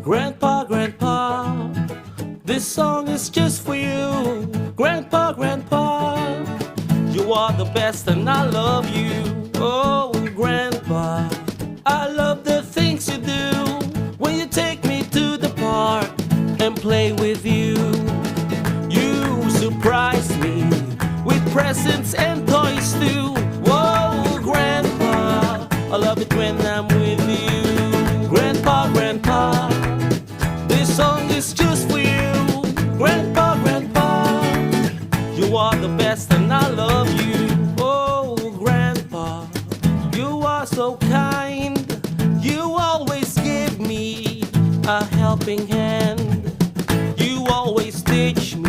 Grandpa, Grandpa, this song is just for you. Grandpa, Grandpa, you are the best and I love you. Oh, Grandpa, I love the things you do when you take me to the park and play with you. You surprise me with presents and toys too. Whoa, Grandpa, I love it when I'm with you. Grandpa, Grandpa, this song is just for you. Grandpa, Grandpa, you are the best and I love you. Oh, Grandpa, you are so kind. You always give me a helping hand. You always teach me